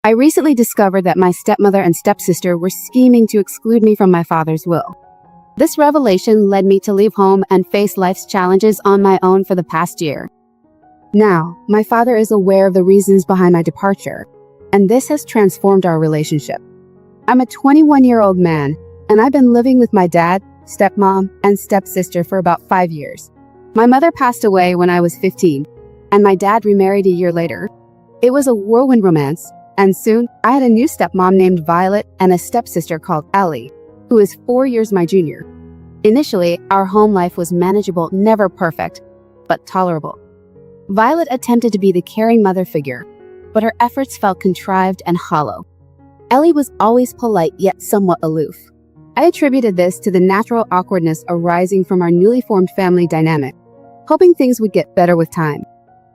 I recently discovered that my stepmother and stepsister were scheming to exclude me from my father's will. This revelation led me to leave home and face life's challenges on my own for the past year. Now, my father is aware of the reasons behind my departure, and this has transformed our relationship. I'm a 21-year-old man, and I've been living with my dad, stepmom, and stepsister for about 5 years. My mother passed away when I was 15, and my dad remarried a year later. It was a whirlwind romance, and soon I had a new stepmom named Violet and a stepsister called Ellie, who is 4 years my junior. Initially, our home life was manageable, never perfect, but tolerable. Violet attempted to be the caring mother figure, but her efforts felt contrived and hollow. Ellie was always polite yet somewhat aloof. I attributed this to the natural awkwardness arising from our newly formed family dynamic, hoping things would get better with time.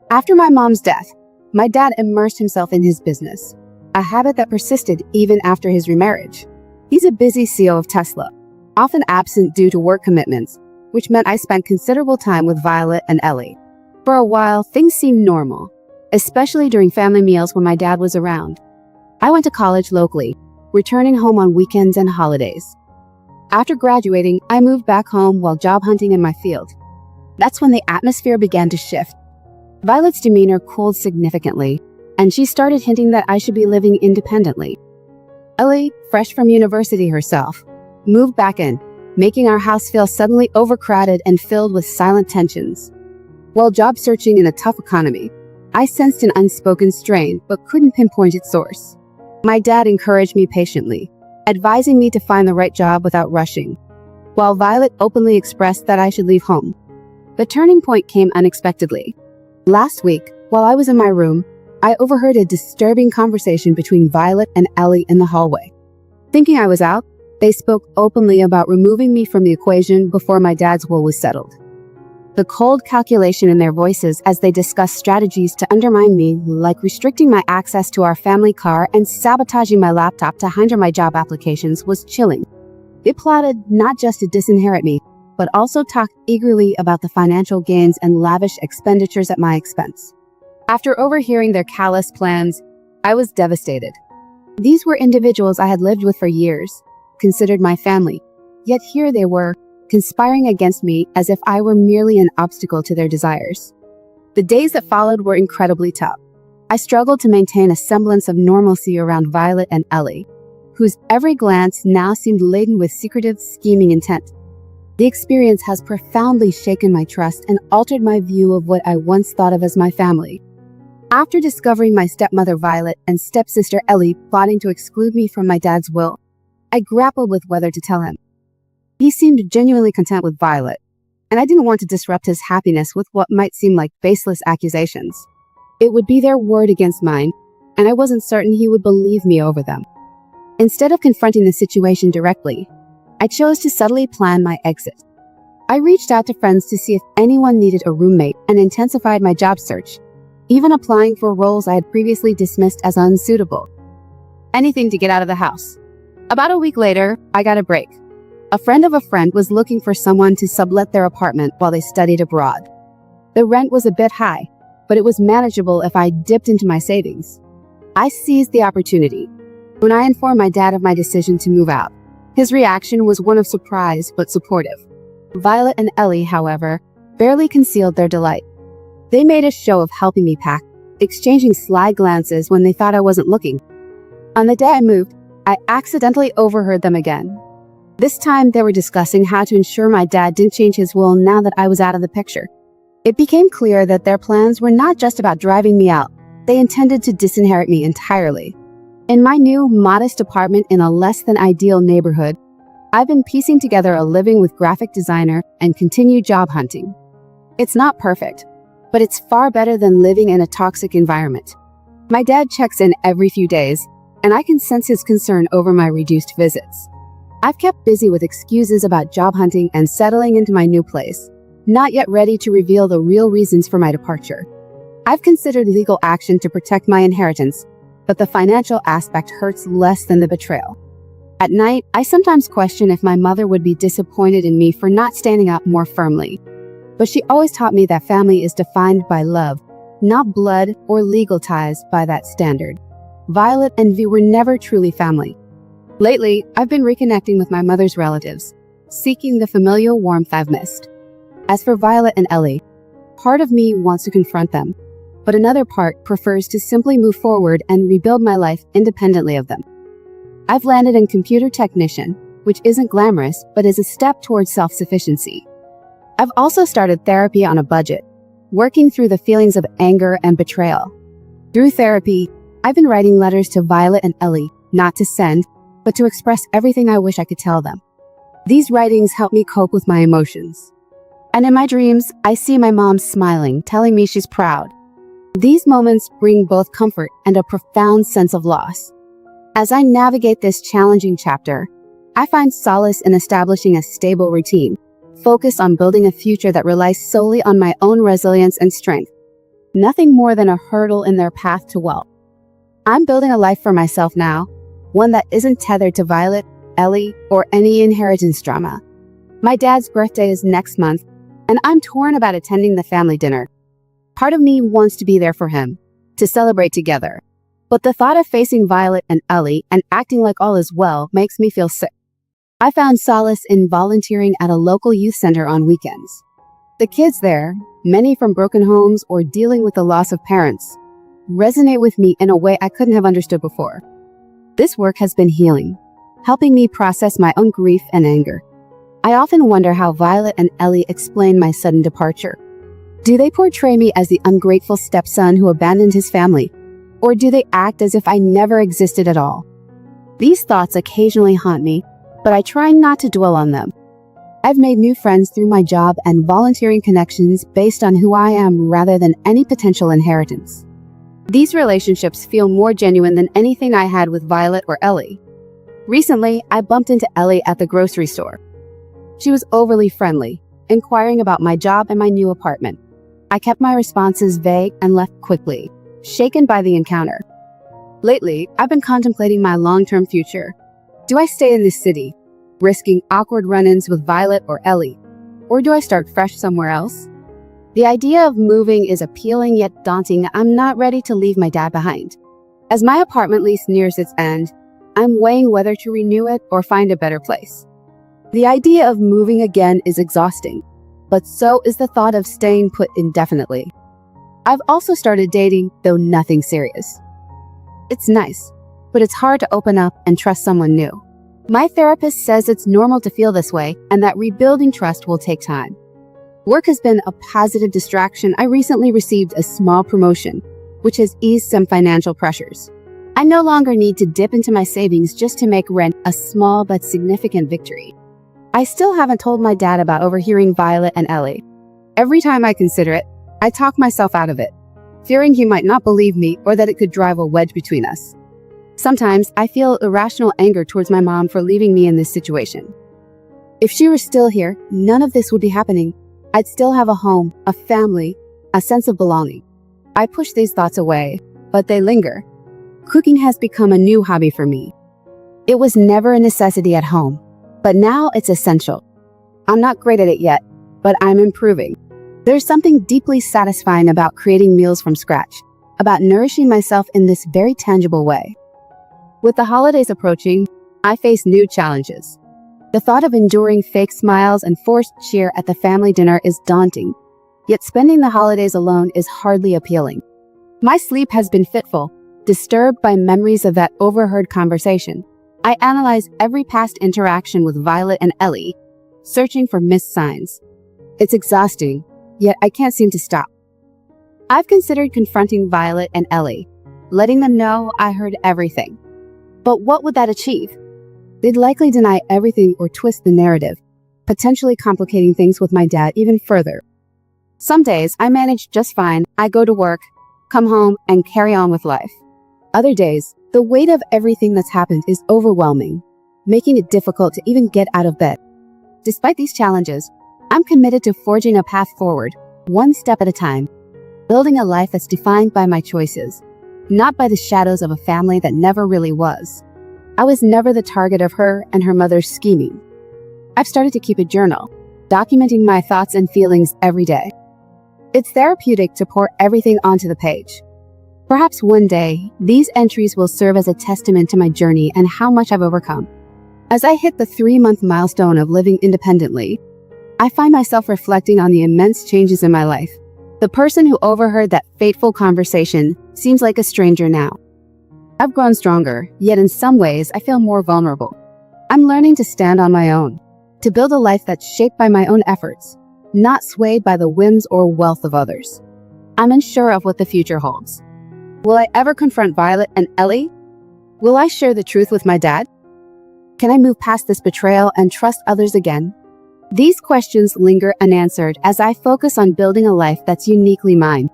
After my mom's death, my dad immersed himself in his business, a habit that persisted even after his remarriage. He's a busy CEO of Tesla, often absent due to work commitments, which meant I spent considerable time with Violet and Ellie. For a while, things seemed normal, especially during family meals when my dad was around. I went to college locally, returning home on weekends and holidays. After graduating, I moved back home while job hunting in my field. That's when the atmosphere began to shift. Violet's demeanor cooled significantly, and she started hinting that I should be living independently. Ellie, fresh from university herself, moved back in, making our house feel suddenly overcrowded and filled with silent tensions. While job searching in a tough economy, I sensed an unspoken strain but couldn't pinpoint its source. My dad encouraged me patiently, advising me to find the right job without rushing, while Violet openly expressed that I should leave home. The turning point came unexpectedly. Last week, while I was in my room, I overheard a disturbing conversation between Violet and Ellie in the hallway. Thinking I was out, they spoke openly about removing me from the equation before my dad's will was settled. The cold calculation in their voices as they discussed strategies to undermine me, like restricting my access to our family car and sabotaging my laptop to hinder my job applications, was chilling. They plotted not just to disinherit me, but also talked eagerly about the financial gains and lavish expenditures at my expense. After overhearing their callous plans, I was devastated. These were individuals I had lived with for years, considered my family, yet here they were, conspiring against me as if I were merely an obstacle to their desires. The days that followed were incredibly tough. I struggled to maintain a semblance of normalcy around Violet and Ellie, whose every glance now seemed laden with secretive, scheming intent. The experience has profoundly shaken my trust and altered my view of what I once thought of as my family. After discovering my stepmother Violet and stepsister Ellie plotting to exclude me from my dad's will, I grappled with whether to tell him. He seemed genuinely content with Violet, and I didn't want to disrupt his happiness with what might seem like baseless accusations. It would be their word against mine, and I wasn't certain he would believe me over them. Instead of confronting the situation directly, I chose to subtly plan my exit. I reached out to friends to see if anyone needed a roommate and intensified my job search, even applying for roles I had previously dismissed as unsuitable. Anything to get out of the house. About a week later, I got a break. A friend of a friend was looking for someone to sublet their apartment while they studied abroad. The rent was a bit high, but it was manageable if I dipped into my savings. I seized the opportunity. When I informed my dad of my decision to move out, his reaction was one of surprise but supportive. Violet and Ellie, however, barely concealed their delight. They made a show of helping me pack, exchanging sly glances when they thought I wasn't looking. On the day I moved, I accidentally overheard them again. This time they were discussing how to ensure my dad didn't change his will now that I was out of the picture. It became clear that their plans were not just about driving me out. They intended to disinherit me entirely. In my new, modest apartment in a less-than-ideal neighborhood, I've been piecing together a living with graphic designer and continued job hunting. It's not perfect, but it's far better than living in a toxic environment. My dad checks in every few days, and I can sense his concern over my reduced visits. I've kept busy with excuses about job hunting and settling into my new place, not yet ready to reveal the real reasons for my departure. I've considered legal action to protect my inheritance, but the financial aspect hurts less than the betrayal. At night, I sometimes question if my mother would be disappointed in me for not standing up more firmly. But she always taught me that family is defined by love, not blood or legal ties by that standard. Violet and V were never truly family. Lately, I've been reconnecting with my mother's relatives, seeking the familial warmth I've missed. As for Violet and Ellie, part of me wants to confront them, but another part prefers to simply move forward and rebuild my life independently of them. I've landed in computer technician, which isn't glamorous, but is a step towards self-sufficiency. I've also started therapy on a budget, working through the feelings of anger and betrayal. Through therapy, I've been writing letters to Violet and Ellie, not to send, but to express everything I wish I could tell them. These writings help me cope with my emotions. And in my dreams, I see my mom smiling, telling me she's proud. These moments bring both comfort and a profound sense of loss. As I navigate this challenging chapter, I find solace in establishing a stable routine, focused on building a future that relies solely on my own resilience and strength, nothing more than a hurdle in their path to wealth. I'm building a life for myself now, one that isn't tethered to Violet, Ellie, or any inheritance drama. My dad's birthday is next month, and I'm torn about attending the family dinner. Part of me wants to be there for him, to celebrate together. But the thought of facing Violet and Ellie and acting like all is well makes me feel sick. I found solace in volunteering at a local youth center on weekends. The kids there, many from broken homes or dealing with the loss of parents, resonate with me in a way I couldn't have understood before. This work has been healing, helping me process my own grief and anger. I often wonder how Violet and Ellie explain my sudden departure. Do they portray me as the ungrateful stepson who abandoned his family? Or do they act as if I never existed at all? These thoughts occasionally haunt me, but I try not to dwell on them. I've made new friends through my job and volunteering connections based on who I am rather than any potential inheritance. These relationships feel more genuine than anything I had with Violet or Ellie. Recently, I bumped into Ellie at the grocery store. She was overly friendly, inquiring about my job and my new apartment. I kept my responses vague and left quickly, shaken by the encounter. Lately, I've been contemplating my long-term future. Do I stay in this city, risking awkward run-ins with Violet or Ellie? Or do I start fresh somewhere else? The idea of moving is appealing yet daunting. I'm not ready to leave my dad behind. As my apartment lease nears its end, I'm weighing whether to renew it or find a better place. The idea of moving again is exhausting, but so is the thought of staying put indefinitely. I've also started dating, though nothing serious. It's nice, but it's hard to open up and trust someone new. My therapist says it's normal to feel this way and that rebuilding trust will take time. Work has been a positive distraction. I recently received a small promotion, which has eased some financial pressures. I no longer need to dip into my savings just to make rent, a small but significant victory. I still haven't told my dad about overhearing Violet and Ellie. Every time I consider it, I talk myself out of it, fearing he might not believe me or that it could drive a wedge between us. Sometimes I feel irrational anger towards my mom for leaving me in this situation. If she were still here, none of this would be happening. I'd still have a home, a family, a sense of belonging. I push these thoughts away, but they linger. Cooking has become a new hobby for me. It was never a necessity at home, but now it's essential. I'm not great at it yet, but I'm improving. There's something deeply satisfying about creating meals from scratch, about nourishing myself in this very tangible way. With the holidays approaching, I face new challenges. The thought of enduring fake smiles and forced cheer at the family dinner is daunting, yet spending the holidays alone is hardly appealing. My sleep has been fitful, disturbed by memories of that overheard conversation. I analyze every past interaction with Violet and Ellie, searching for missed signs. It's exhausting, yet I can't seem to stop. I've considered confronting Violet and Ellie, letting them know I heard everything. But what would that achieve? They'd likely deny everything or twist the narrative, potentially complicating things with my dad even further. Some days I manage just fine. I go to work, come home, and carry on with life. Other days, the weight of everything that's happened is overwhelming, making it difficult to even get out of bed. Despite these challenges, I'm committed to forging a path forward, one step at a time, building a life that's defined by my choices, not by the shadows of a family that never really was. I was never the target of her and her mother's scheming. I've started to keep a journal, documenting my thoughts and feelings every day. It's therapeutic to pour everything onto the page. Perhaps one day, these entries will serve as a testament to my journey and how much I've overcome. As I hit the 3-month milestone of living independently, I find myself reflecting on the immense changes in my life. The person who overheard that fateful conversation seems like a stranger now. I've grown stronger, yet in some ways I feel more vulnerable. I'm learning to stand on my own, to build a life that's shaped by my own efforts, not swayed by the whims or wealth of others. I'm unsure of what the future holds. Will I ever confront Violet and Ellie? Will I share the truth with my dad? Can I move past this betrayal and trust others again? These questions linger unanswered as I focus on building a life that's uniquely mine.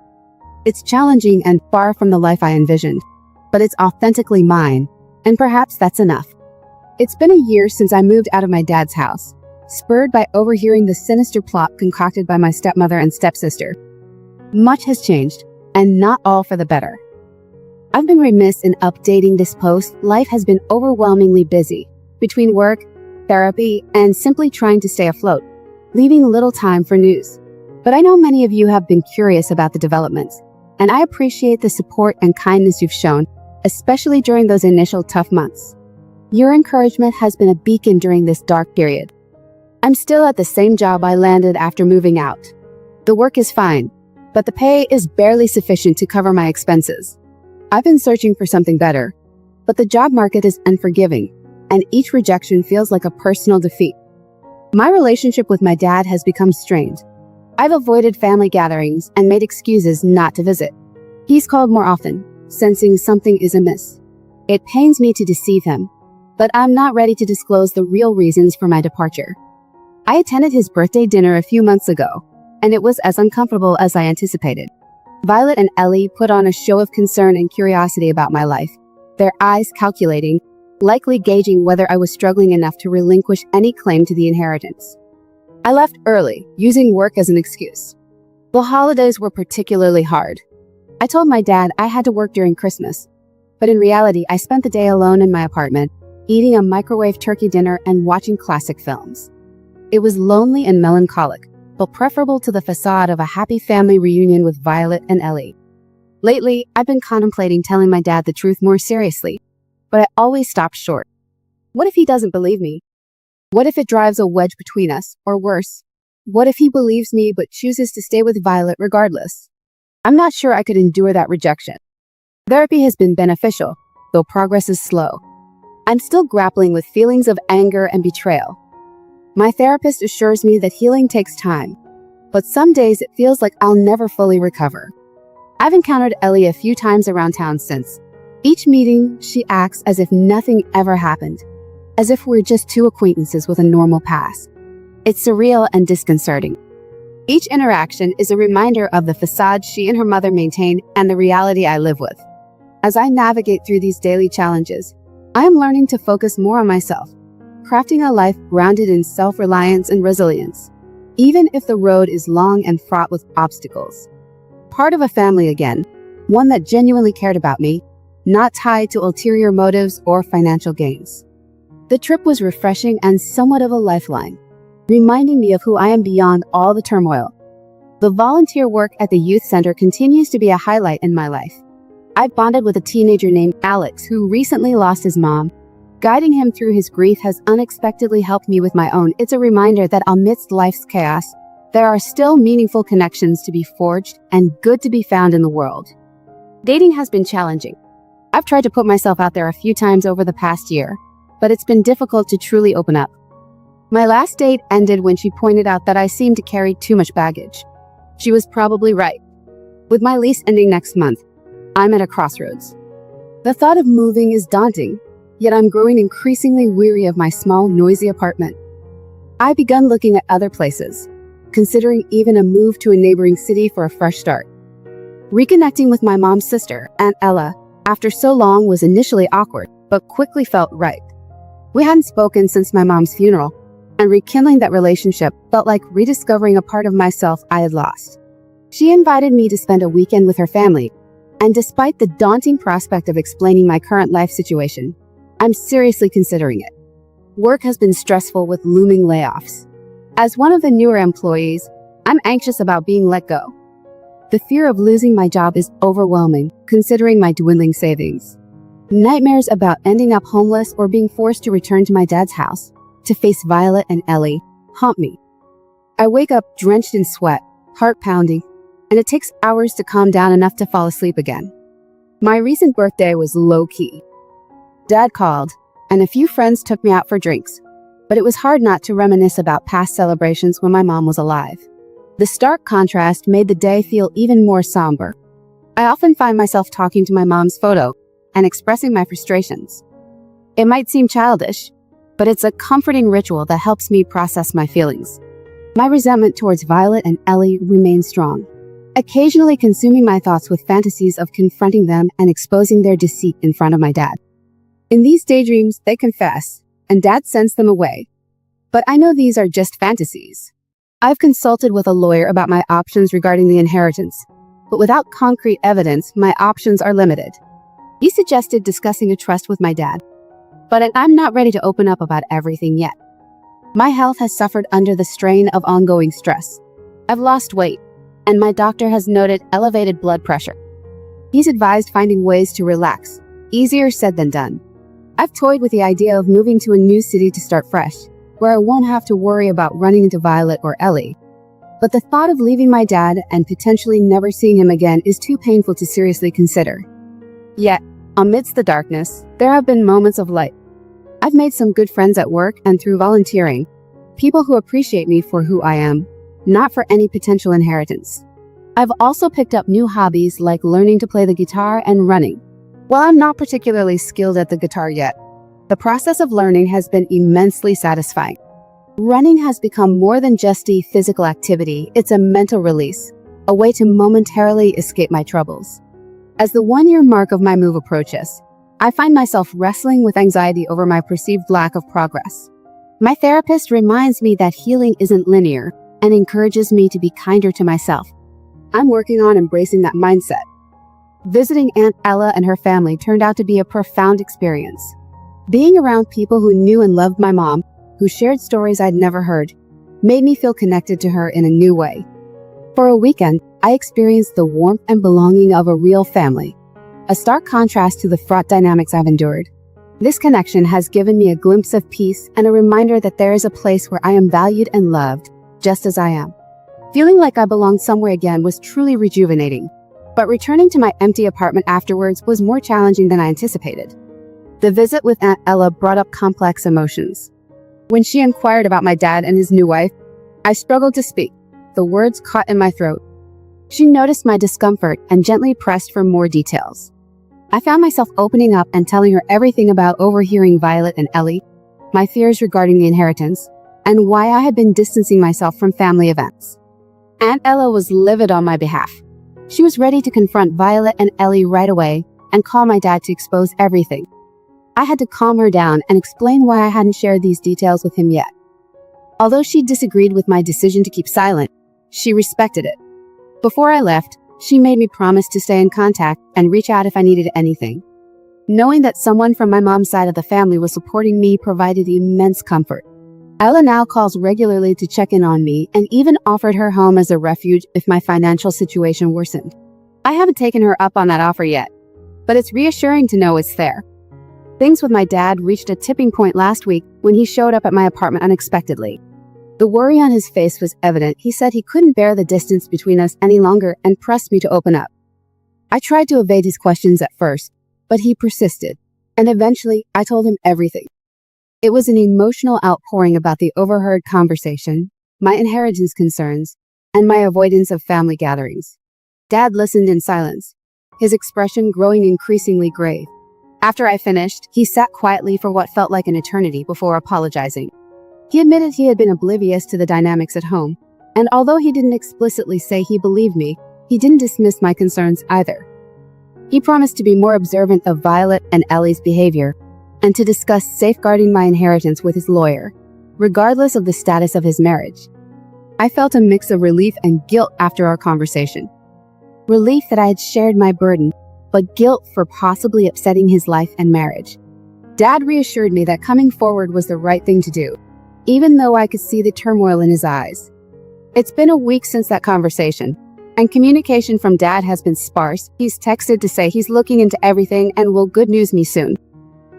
It's challenging and far from the life I envisioned, but it's authentically mine, and perhaps that's enough. It's been a year since I moved out of my dad's house, spurred by overhearing the sinister plot concocted by my stepmother and stepsister. Much has changed, and not all for the better. I've been remiss in updating this post. Life has been overwhelmingly busy, between work, therapy, and simply trying to stay afloat, leaving little time for news. But I know many of you have been curious about the developments, and I appreciate the support and kindness you've shown, especially during those initial tough months. Your encouragement has been a beacon during this dark period. I'm still at the same job I landed after moving out. The work is fine, but the pay is barely sufficient to cover my expenses. I've been searching for something better, but the job market is unforgiving, and each rejection feels like a personal defeat. My relationship with my dad has become strained. I've avoided family gatherings and made excuses not to visit. He's called more often, sensing something is amiss. It pains me to deceive him, but I'm not ready to disclose the real reasons for my departure. I attended his birthday dinner a few months ago, and it was as uncomfortable as I anticipated. Violet and Ellie put on a show of concern and curiosity about my life, their eyes calculating, likely gauging whether I was struggling enough to relinquish any claim to the inheritance. I left early, using work as an excuse. The holidays were particularly hard. I told my dad I had to work during Christmas, but in reality, I spent the day alone in my apartment, eating a microwave turkey dinner and watching classic films. It was lonely and melancholic, but preferable to the facade of a happy family reunion with Violet and Ellie. Lately, I've been contemplating telling my dad the truth more seriously, but I always stopped short. What if he doesn't believe me? What if it drives a wedge between us, or worse, what if he believes me but chooses to stay with Violet regardless? I'm not sure I could endure that rejection. Therapy has been beneficial, though progress is slow. I'm still grappling with feelings of anger and betrayal. My therapist assures me that healing takes time, but some days it feels like I'll never fully recover. I've encountered Ellie a few times around town since. Each meeting, she acts as if nothing ever happened, as if we're just two acquaintances with a normal past. It's surreal and disconcerting. Each interaction is a reminder of the facade she and her mother maintain and the reality I live with. As I navigate through these daily challenges, I am learning to focus more on myself, crafting a life grounded in self-reliance and resilience, even if the road is long and fraught with obstacles. Part of a family again, one that genuinely cared about me, not tied to ulterior motives or financial gains. The trip was refreshing and somewhat of a lifeline, reminding me of who I am beyond all the turmoil. The volunteer work at the youth center continues to be a highlight in my life. I bonded with a teenager named Alex who recently lost his mom. Guiding him through his grief has unexpectedly helped me with my own. It's a reminder that amidst life's chaos, there are still meaningful connections to be forged and good to be found in the world. Dating has been challenging. I've tried to put myself out there a few times over the past year, but it's been difficult to truly open up. My last date ended when she pointed out that I seemed to carry too much baggage. She was probably right. With my lease ending next month, I'm at a crossroads. The thought of moving is daunting, yet I'm growing increasingly weary of my small, noisy apartment. I've begun looking at other places, considering even a move to a neighboring city for a fresh start. Reconnecting with my mom's sister, Aunt Ella, after so long was initially awkward, but quickly felt right. We hadn't spoken since my mom's funeral, and rekindling that relationship felt like rediscovering a part of myself I had lost. She invited me to spend a weekend with her family, and despite the daunting prospect of explaining my current life situation, I'm seriously considering it. Work has been stressful with looming layoffs. As one of the newer employees, I'm anxious about being let go. The fear of losing my job is overwhelming, considering my dwindling savings. Nightmares about ending up homeless or being forced to return to my dad's house to face Violet and Ellie haunt me. I wake up drenched in sweat, heart pounding, and it takes hours to calm down enough to fall asleep again. My recent birthday was low-key. Dad called, and a few friends took me out for drinks, but it was hard not to reminisce about past celebrations when my mom was alive. The stark contrast made the day feel even more somber. I often find myself talking to my mom's photo and expressing my frustrations. It might seem childish, but it's a comforting ritual that helps me process my feelings. My resentment towards Violet and Ellie remains strong, occasionally consuming my thoughts with fantasies of confronting them and exposing their deceit in front of my dad. In these daydreams, they confess, and Dad sends them away. But I know these are just fantasies. I've consulted with a lawyer about my options regarding the inheritance, but without concrete evidence, my options are limited. He suggested discussing a trust with my dad, but I'm not ready to open up about everything yet. My health has suffered under the strain of ongoing stress. I've lost weight, and my doctor has noted elevated blood pressure. He's advised finding ways to relax, easier said than done. I've toyed with the idea of moving to a new city to start fresh, where I won't have to worry about running into Violet or Ellie. But the thought of leaving my dad and potentially never seeing him again is too painful to seriously consider. Yet, amidst the darkness, there have been moments of light. I've made some good friends at work and through volunteering, people who appreciate me for who I am, not for any potential inheritance. I've also picked up new hobbies like learning to play the guitar and running. While I'm not particularly skilled at the guitar yet, the process of learning has been immensely satisfying. Running has become more than just a physical activity, it's a mental release, a way to momentarily escape my troubles. As the one-year mark of my move approaches, I find myself wrestling with anxiety over my perceived lack of progress. My therapist reminds me that healing isn't linear and encourages me to be kinder to myself. I'm working on embracing that mindset. Visiting Aunt Ella and her family turned out to be a profound experience. Being around people who knew and loved my mom, who shared stories I'd never heard, made me feel connected to her in a new way. For a weekend, I experienced the warmth and belonging of a real family, a stark contrast to the fraught dynamics I've endured. This connection has given me a glimpse of peace and a reminder that there is a place where I am valued and loved, just as I am. Feeling like I belonged somewhere again was truly rejuvenating, but returning to my empty apartment afterwards was more challenging than I anticipated. The visit with Aunt Ella brought up complex emotions. When she inquired about my dad and his new wife, I struggled to speak, the words caught in my throat. She noticed my discomfort and gently pressed for more details. I found myself opening up and telling her everything about overhearing Violet and Ellie, my fears regarding the inheritance, and why I had been distancing myself from family events. Aunt Ella was livid on my behalf. She was ready to confront Violet and Ellie right away and call my dad to expose everything. I had to calm her down and explain why I hadn't shared these details with him yet. Although she disagreed with my decision to keep silent, she respected it. Before I left, she made me promise to stay in contact and reach out if I needed anything. Knowing that someone from my mom's side of the family was supporting me provided immense comfort. Ella now calls regularly to check in on me and even offered her home as a refuge if my financial situation worsened. I haven't taken her up on that offer yet, but it's reassuring to know it's there. Things with my dad reached a tipping point last week when he showed up at my apartment unexpectedly. The worry on his face was evident. He said he couldn't bear the distance between us any longer and pressed me to open up. I tried to evade his questions at first, but he persisted, and eventually I told him everything. It was an emotional outpouring about the overheard conversation, my inheritance concerns, and my avoidance of family gatherings. Dad listened in silence, his expression growing increasingly grave. After I finished, he sat quietly for what felt like an eternity before apologizing. He admitted he had been oblivious to the dynamics at home, and although he didn't explicitly say he believed me, he didn't dismiss my concerns either. He promised to be more observant of Violet and Ellie's behavior, and to discuss safeguarding my inheritance with his lawyer, regardless of the status of his marriage. I felt a mix of relief and guilt after our conversation. Relief that I had shared my burden, but guilt for possibly upsetting his life and marriage. Dad reassured me that coming forward was the right thing to do, even though I could see the turmoil in his eyes. It's been a week since that conversation, and communication from dad has been sparse. He's texted to say he's looking into everything and will good news me soon.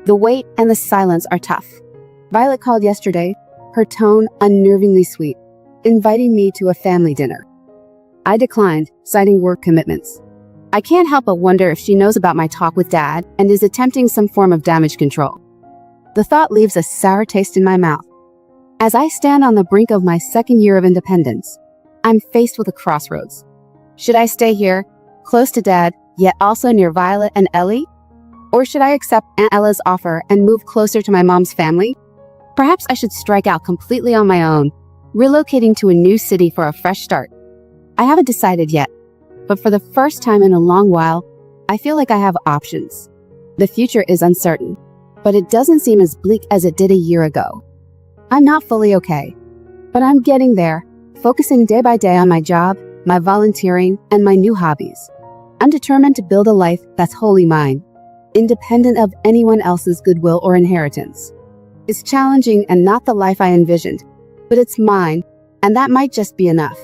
The wait and the silence are tough. Violet called yesterday, her tone unnervingly sweet, inviting me to a family dinner. I declined, citing work commitments. I can't help but wonder if she knows about my talk with dad and is attempting some form of damage control. The thought leaves a sour taste in my mouth. As I stand on the brink of my second year of independence, I'm faced with a crossroads. Should I stay here, close to dad, yet also near Violet and Ellie? Or should I accept Aunt Ella's offer and move closer to my mom's family? Perhaps I should strike out completely on my own, relocating to a new city for a fresh start. I haven't decided yet, but for the first time in a long while, I feel like I have options. The future is uncertain, but it doesn't seem as bleak as it did a year ago. I'm not fully okay, but I'm getting there, focusing day by day on my job, my volunteering, and my new hobbies. I'm determined to build a life that's wholly mine, independent of anyone else's goodwill or inheritance. It's challenging and not the life I envisioned, but it's mine, and that might just be enough.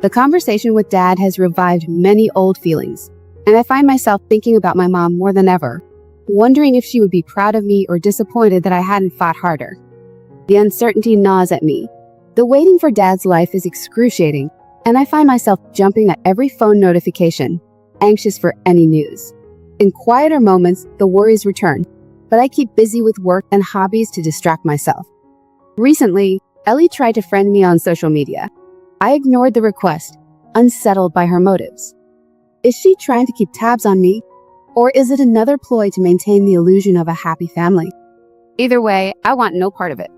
The conversation with dad has revived many old feelings, and I find myself thinking about my mom more than ever, wondering if she would be proud of me or disappointed that I hadn't fought harder. The uncertainty gnaws at me. The waiting for dad's life is excruciating, and I find myself jumping at every phone notification, anxious for any news. In quieter moments, the worries return, but I keep busy with work and hobbies to distract myself. Recently, Ellie tried to friend me on social media. I ignored the request, unsettled by her motives. Is she trying to keep tabs on me, or is it another ploy to maintain the illusion of a happy family? Either way, I want no part of it.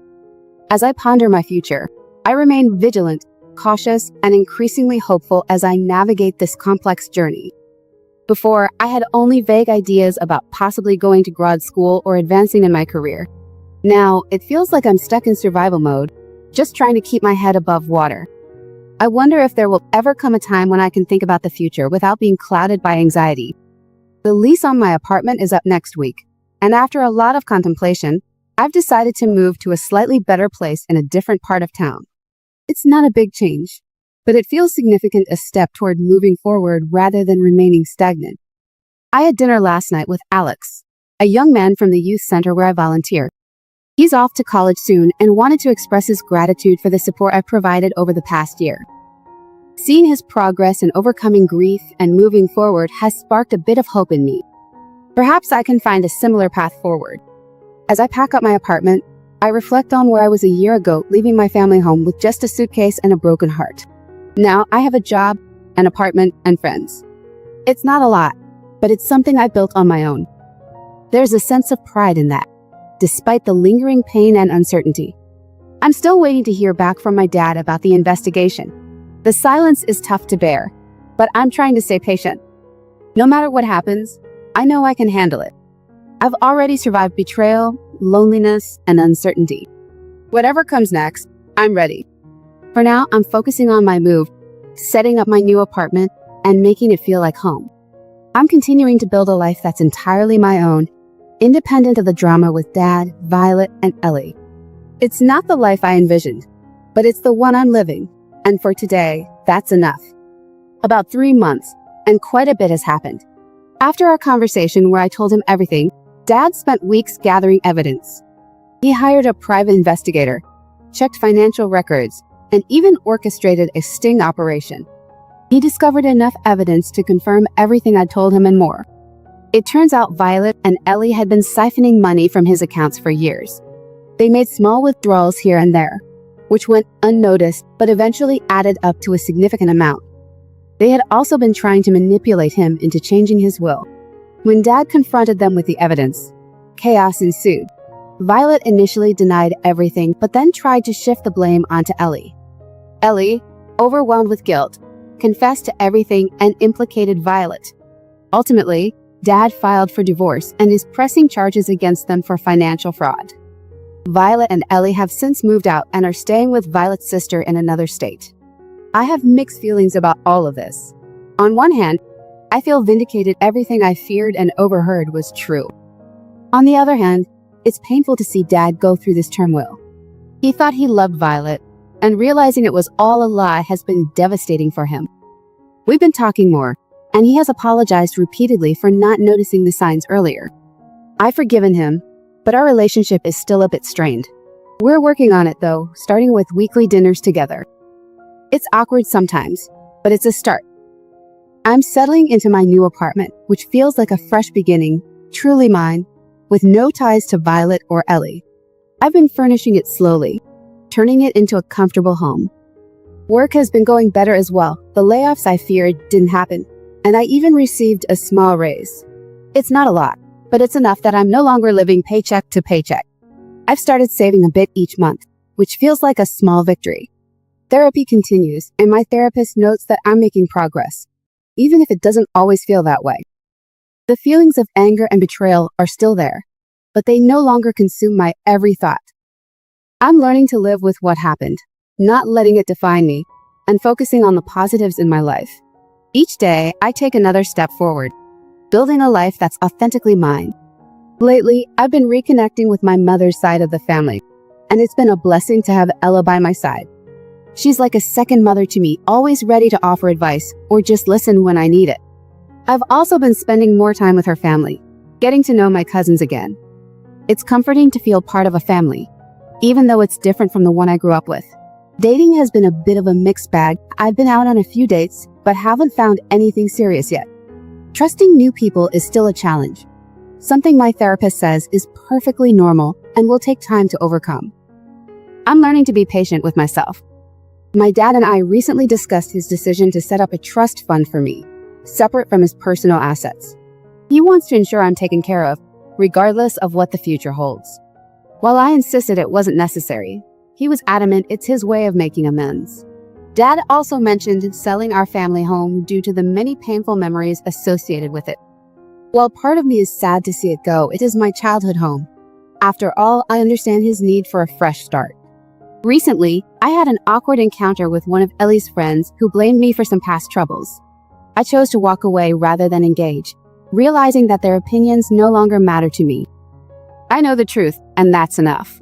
As I ponder my future, I remain vigilant, cautious, and increasingly hopeful as I navigate this complex journey. Before, I had only vague ideas about possibly going to grad school or advancing in my career. Now, it feels like I'm stuck in survival mode, just trying to keep my head above water. I wonder if there will ever come a time when I can think about the future without being clouded by anxiety. The lease on my apartment is up next week, and after a lot of contemplation, I've decided to move to a slightly better place in a different part of town. It's not a big change, but it feels significant a step toward moving forward rather than remaining stagnant. I had dinner last night with Alex, a young man from the youth center where I volunteer. He's off to college soon and wanted to express his gratitude for the support I've provided over the past year. Seeing his progress in overcoming grief and moving forward has sparked a bit of hope in me. Perhaps I can find a similar path forward. As I pack up my apartment, I reflect on where I was a year ago, leaving my family home with just a suitcase and a broken heart. Now I have a job, an apartment, and friends. It's not a lot, but it's something I built on my own. There's a sense of pride in that, despite the lingering pain and uncertainty. I'm still waiting to hear back from my dad about the investigation. The silence is tough to bear, but I'm trying to stay patient. No matter what happens, I know I can handle it. I've already survived betrayal, loneliness, and uncertainty. Whatever comes next, I'm ready. For now, I'm focusing on my move, setting up my new apartment, and making it feel like home. I'm continuing to build a life that's entirely my own, independent of the drama with Dad, Violet, and Ellie. It's not the life I envisioned, but it's the one I'm living, and for today, that's enough. About 3 months, and quite a bit has happened. After our conversation where I told him everything, Dad spent weeks gathering evidence. He hired a private investigator, checked financial records, and even orchestrated a sting operation. He discovered enough evidence to confirm everything I'd told him and more. It turns out Violet and Ellie had been siphoning money from his accounts for years. They made small withdrawals here and there, which went unnoticed but eventually added up to a significant amount. They had also been trying to manipulate him into changing his will. When Dad confronted them with the evidence, chaos ensued. Violet initially denied everything, but then tried to shift the blame onto Ellie. Ellie, overwhelmed with guilt, confessed to everything and implicated Violet. Ultimately, Dad filed for divorce and is pressing charges against them for financial fraud. Violet and Ellie have since moved out and are staying with Violet's sister in another state. I have mixed feelings about all of this. On one hand, I feel vindicated. Everything I feared and overheard was true. On the other hand, it's painful to see Dad go through this turmoil. He thought he loved Violet, and realizing it was all a lie has been devastating for him. We've been talking more, and he has apologized repeatedly for not noticing the signs earlier. I've forgiven him, but our relationship is still a bit strained. We're working on it though, starting with weekly dinners together. It's awkward sometimes, but it's a start. I'm settling into my new apartment, which feels like a fresh beginning, truly mine, with no ties to Violet or Ellie. I've been furnishing it slowly, turning it into a comfortable home. Work has been going better as well. The layoffs I feared didn't happen, and I even received a small raise. It's not a lot, but it's enough that I'm no longer living paycheck to paycheck. I've started saving a bit each month, which feels like a small victory. Therapy continues, and my therapist notes that I'm making progress, even if it doesn't always feel that way. The feelings of anger and betrayal are still there, but they no longer consume my every thought. I'm learning to live with what happened, not letting it define me, and focusing on the positives in my life. Each day, I take another step forward, building a life that's authentically mine. Lately, I've been reconnecting with my mother's side of the family, and it's been a blessing to have Ella by my side. She's like a second mother to me, always ready to offer advice or just listen when I need it. I've also been spending more time with her family, getting to know my cousins again. It's comforting to feel part of a family, even though it's different from the one I grew up with. Dating has been a bit of a mixed bag. I've been out on a few dates, but haven't found anything serious yet. Trusting new people is still a challenge, something my therapist says is perfectly normal and will take time to overcome. I'm learning to be patient with myself. My dad and I recently discussed his decision to set up a trust fund for me, separate from his personal assets. He wants to ensure I'm taken care of, regardless of what the future holds. While I insisted it wasn't necessary, he was adamant it's his way of making amends. Dad also mentioned selling our family home due to the many painful memories associated with it. While part of me is sad to see it go, it is my childhood home. After all, I understand his need for a fresh start. Recently, I had an awkward encounter with one of Ellie's friends who blamed me for some past troubles. I chose to walk away rather than engage, realizing that their opinions no longer matter to me. I know the truth, and that's enough.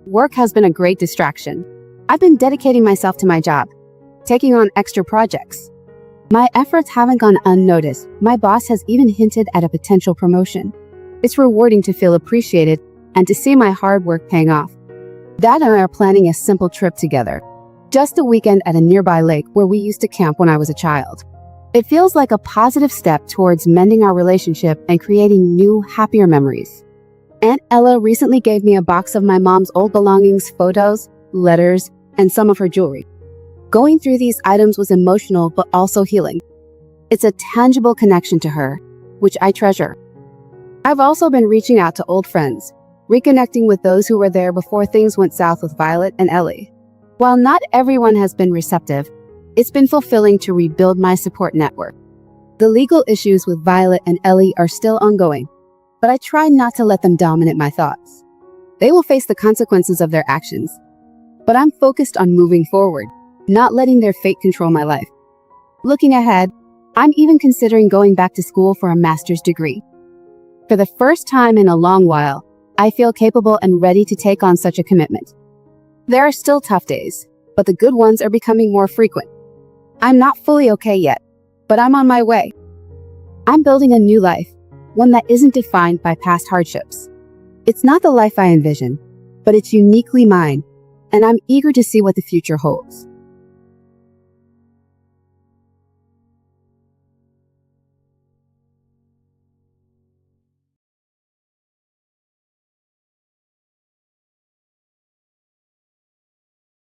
Work has been a great distraction. I've been dedicating myself to my job, taking on extra projects. My efforts haven't gone unnoticed. My boss has even hinted at a potential promotion. It's rewarding to feel appreciated and to see my hard work paying off. Dad and I are planning a simple trip together, just a weekend at a nearby lake where we used to camp when I was a child. It feels like a positive step towards mending our relationship and creating new, happier memories. Aunt Ella recently gave me a box of my mom's old belongings, photos, letters, and some of her jewelry. Going through these items was emotional but also healing. It's a tangible connection to her, which I treasure. I've also been reaching out to old friends, reconnecting with those who were there before things went south with Violet and Ellie. While not everyone has been receptive, it's been fulfilling to rebuild my support network. The legal issues with Violet and Ellie are still ongoing, but I try not to let them dominate my thoughts. They will face the consequences of their actions, but I'm focused on moving forward, not letting their fate control my life. Looking ahead, I'm even considering going back to school for a master's degree. For the first time in a long while, I feel capable and ready to take on such a commitment. There are still tough days, but the good ones are becoming more frequent. I'm not fully okay yet, but I'm on my way. I'm building a new life, one that isn't defined by past hardships. It's not the life I envision, but it's uniquely mine, and I'm eager to see what the future holds.